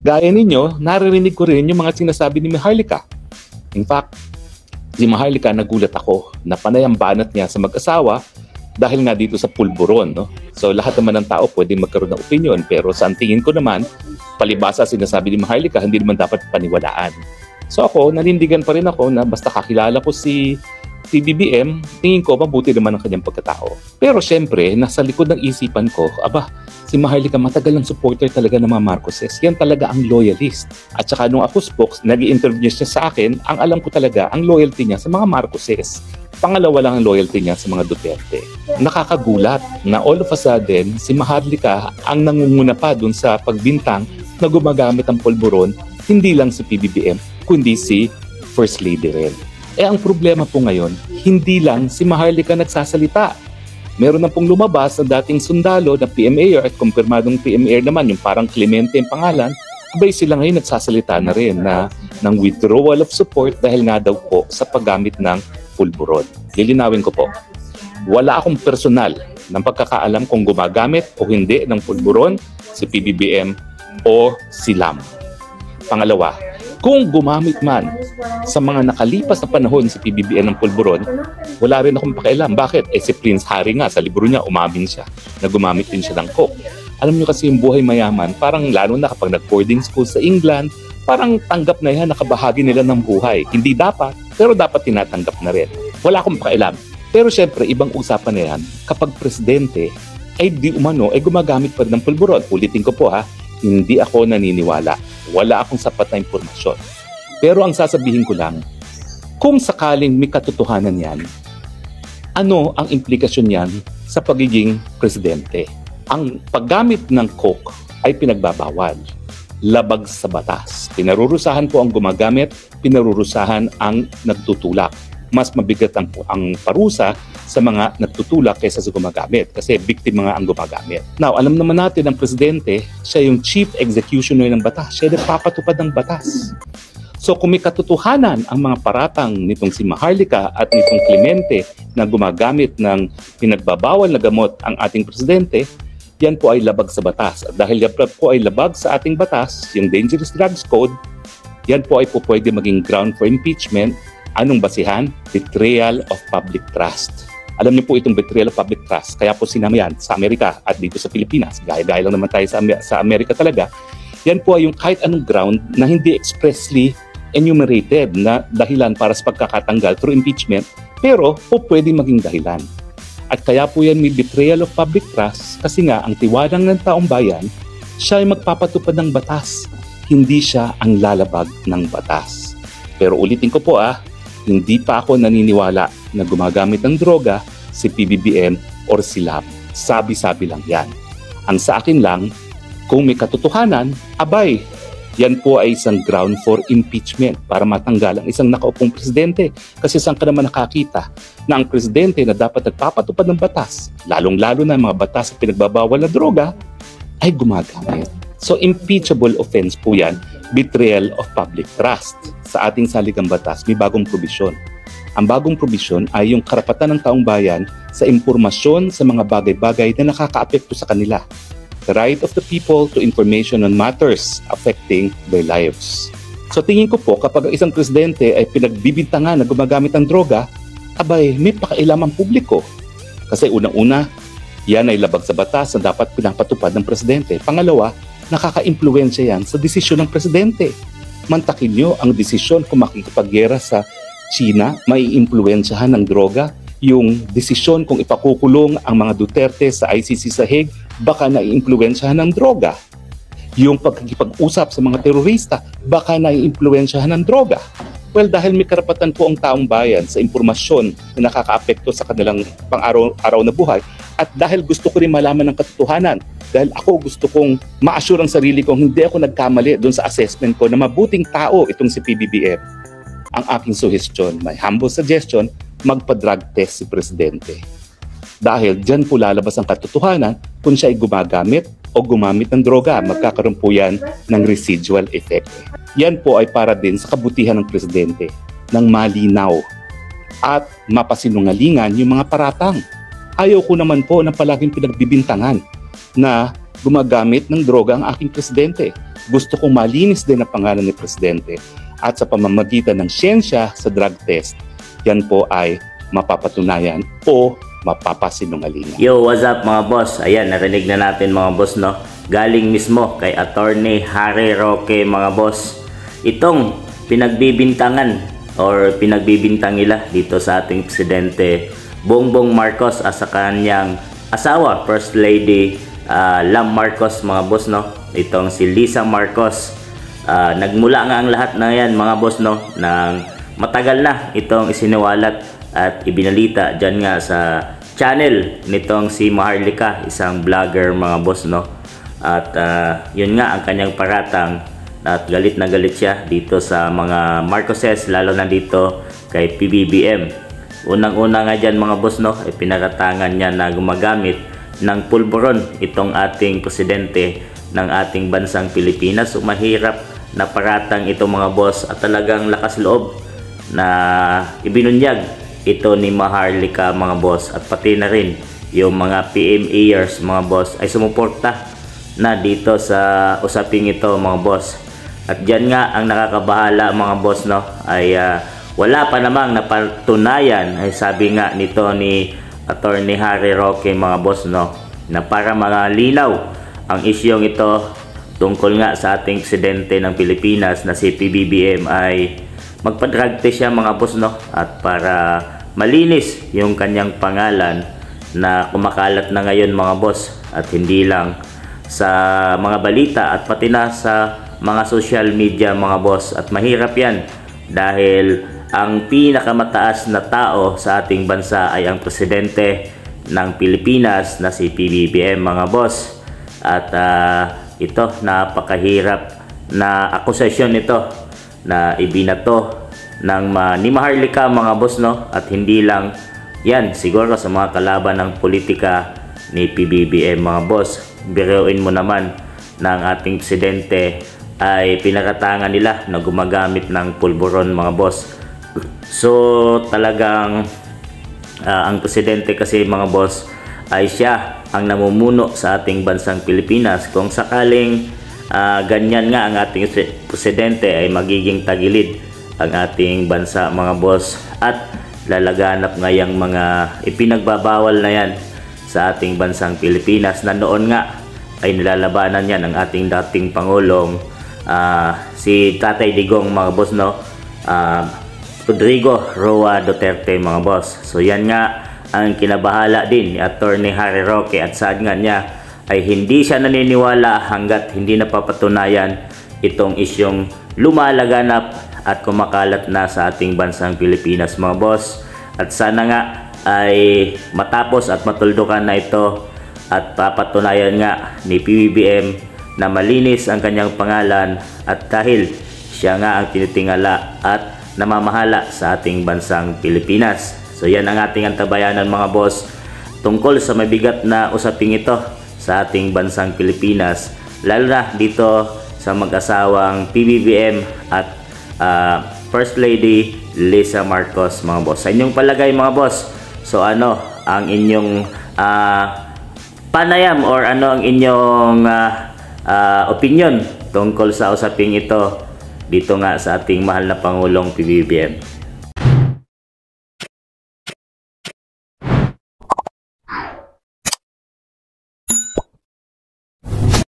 Gaya ninyo, naririnig ko rin yung mga sinasabi ni Maharlika. In fact, si Maharlika, nagulat ako na panay ang banat niya sa mag-asawa dahil nga dito sa pulburon. No? So lahat naman ng tao pwede magkaroon ng opinion, pero sa tingin ko naman, palibasa sinasabi ni Maharlika, hindi naman dapat paniwalaan. So ako, nanindigan pa rin ako na basta kakilala ko si PBBM, tingin ko mabuti naman ang kanyang pagkatao. Pero syempre, nasa likod ng isipan ko, si Maharlika matagal ng supporter talaga ng mga Marcoses. Yan talaga ang loyalist. At saka nung ako spokes, nag-i-interview siya sa akin, ang alam ko talaga ang loyalty niya sa mga Marcoses. Pangalawa lang ang loyalty niya sa mga Duterte. Nakakagulat na all of a sudden, si Maharlika ang nangunguna pa dun sa pagbintang na gumagamit ang pulburon, hindi lang si PBBM, kundi si First Lady rin. Ang problema po ngayon, hindi lang si Maharlika nagsasalita. Meron na pong lumabas na dating sundalo na PMAer at kumpirmadong PMAer naman, yung parang Clemente ang pangalan, abay sila ngayon nagsasalita na rin ng withdrawal of support dahil nga daw po sa paggamit ng pulburon. Lilinawin ko po, wala akong personal ng pagkakaalam kung gumagamit o hindi ng pulburon si PBBM o si Lam. Pangalawa, kung gumamit man sa mga nakalipas na panahon si PBBM ng pulburon, wala rin akong pakialam. Bakit? Si Prince Harry nga, sa libro niya, umamin siya na gumamit din siya ng coke. Alam niyo kasi yung buhay mayaman, parang lalo na kapag nag-boarding school sa England, parang tanggap na yan, nakabahagi nila ng buhay. Hindi dapat, pero dapat tinatanggap na rin. Wala akong pakialam. Pero syempre, ibang usapan na yan, kapag presidente, ay di umano, ay gumagamit pa rin ng pulburon. Ulitin ko po hindi ako naniniwala. Wala akong sapat na impormasyon. Pero ang sasabihin ko lang, kung sakaling may katotohanan yan, ano ang implikasyon yan sa pagiging presidente? Ang paggamit ng coke ay pinagbabawal. Labag sa batas. Pinarurusahan po ang gumagamit, pinarurusahan ang nagtutulak. Mas mabigat ang parusa sa mga nagtutulak kaysa sa gumagamit kasi biktima nga ang gumagamit. Now, alam naman natin ang presidente, siya yung chief executioner ng batas. Siya yung nagpapatupad ng batas. So kung may katotohanan ang mga paratang nitong si Maharlika at nitong Clemente na gumagamit ng pinagbabawal na gamot ang ating presidente, yan po ay labag sa batas. At dahil yan po ay labag sa ating batas, yung Dangerous Drugs Code, yan po ay po pwede maging ground for impeachment. Anong basihan? Betrayal of public trust. Alam niyo po itong betrayal of public trust. Kaya po sinama yan sa Amerika at dito sa Pilipinas. Gaya-gaya lang naman tayo sa Amerika talaga. Yan po ay yung kahit anong ground na hindi expressly enumerated na dahilan para sa pagkakatanggal through impeachment, pero po pwede maging dahilan. At kaya po yan may betrayal of public trust kasi nga ang tiwalang ng taong bayan, siya ay magpapatupad ng batas. Hindi siya ang lalabag ng batas. Pero ulitin ko po hindi pa ako naniniwala na gumagamit ng droga si PBBM or si Lam. Sabi-sabi lang yan. Ang sa akin lang, kung may katotohanan, abay, yan po ay isang ground for impeachment para matanggal ang isang nakaupong presidente. Kasi saan ka naman nakakita na ang presidente na dapat nagpapatupad ng batas, lalong-lalo na mga batas sa pinagbabawal na droga, ay gumagamit. So impeachable offense po yan, betrayal of public trust. Sa ating saligang batas, may bagong probisyon. Ang bagong probisyon ay yung karapatan ng taong bayan sa impormasyon sa mga bagay-bagay na nakakaapekto sa kanila. The right of the people to information on matters affecting their lives. So tingin ko po, kapag ang isang presidente ay pinagbibintangan na gumagamit ng droga, abay, may pakailaman publiko. Kasi unang-una, yan ay labag sa batas na dapat pinapatupad ng presidente. Pangalawa, nakaka-impluwensya yan sa desisyon ng presidente. Mantakin nyo ang desisyon kung makikipaggera sa China, mai-impluwensyahan ng droga. Yung desisyon kung ipakukulong ang mga Duterte sa ICC sa Hague, baka nai-impluwensyahan ng droga. Yung pagkikipag-usap sa mga terorista, baka nai-impluwensyahan ng droga. Well, dahil may karapatan po ang taong bayan sa impormasyon na nakakaapekto sa kanilang pang-araw na buhay, at dahil gusto ko rin malaman ng katotohanan, dahil ako gusto kong ma-assure ang sarili kong hindi ako nagkamali doon sa assessment ko na mabuting tao itong si PBBM. Ang aking suggestion, my humble suggestion, magpa-drug test si Presidente. Dahil dyan po lalabas ang katotohanan kung siya ay gumagamit o gumamit ng droga. Magkakaroon po yan ng residual effect. Yan po ay para din sa kabutihan ng Presidente, ng malinaw at mapasinungalingan yung mga paratang. Ayaw ko naman po na palaging pinagbibintangan na gumagamit ng droga ang aking presidente. Gusto kong malinis din ang pangalan ni presidente at sa pamamagitan ng siyensya sa drug test, yan po ay mapapatunayan o mapapasinungalingan. Yo, what's up mga boss? Ayan, narinig na natin mga boss, no? Galing mismo kay Attorney Harry Roque mga boss. Itong pinagbibintangan or pinagbibintang nila dito sa ating presidente Bongbong Marcos at sa kanyang asawa, First Lady Lam Marcos mga boss, no? Itong si Lisa Marcos. Nagmula nga ang lahat na yan mga boss, no? Nang matagal na itong isiniwalat at ibinalita dyan nga sa channel nitong si Maharlika, isang vlogger mga boss, no? At yun nga ang kanyang paratang at galit na galit siya dito sa mga Marcoses, lalo na dito kay PBBM. Unang-una nga dyan mga boss, no, ay pinaratangan niya na gumagamit ng pulburon itong ating presidente ng ating bansang Pilipinas. So mahirap na paratang ito mga boss at talagang lakas loob na ibinunyag ito ni Maharlika mga boss, at pati na rin yung mga PMAers mga boss ay sumuporta na dito sa usaping ito mga boss. At dyan nga ang nakakabahala mga boss, no, ay wala pa namang napatunayan, ay sabi nga nito ni Attorney Harry Roque mga boss, no, na para mga linaw ang isyong ito tungkol nga sa ating presidente ng Pilipinas na si PBBM ay magpa-drug test siya mga boss, no, at para malinis yung kanyang pangalan na kumakalat na ngayon mga boss, at hindi lang sa mga balita at pati na sa mga social media mga boss. At mahirap yan dahil ang pinakamataas na tao sa ating bansa ay ang presidente ng Pilipinas na si PBBM mga boss. At ito, napakahirap na akusasyon ito na ibinato ni Maharlika mga boss, no, at hindi lang yan siguro sa mga kalaban ng politika ni PBBM mga boss. Biruin mo naman ng ating presidente ay pinaratangan nila na gumagamit ng pulburon mga boss. So talagang ang presidente kasi mga boss ay siya ang namumuno sa ating bansang Pilipinas. Kung sakaling ganyan nga ang ating presidente ay magiging tagilid ang ating bansa mga boss, at lalaganap ngayang mga ipinagbabawal na yan sa ating bansang Pilipinas na noon nga ay nilalabanan yan ng ating dating Pangulong si Tatay Digong mga boss, no, Rodrigo Roa Duterte mga boss. So yan nga ang kinabahala din ni Attorney Harry Roque, at saad nga niya ay hindi siya naniniwala hanggat hindi napapatunayan itong isyong lumalaganap at kumakalat na sa ating bansang Pilipinas mga boss. At sana nga ay matapos at matuldukan na ito at papatunayan nga ni PBBM na malinis ang kanyang pangalan, at dahil siya nga ang tinitingala at namamahala sa ating bansang Pilipinas. So yan ang ating antabayanan mga boss tungkol sa mabigat na usaping ito sa ating bansang Pilipinas, lalo na dito sa mag-asawang PBBM at First Lady Lisa Marcos mga boss. Sa inyong palagay mga boss, so ano ang inyong panayam or ano ang inyong opinion tungkol sa usaping ito dito nga sa ating mahal na Pangulong PBBM?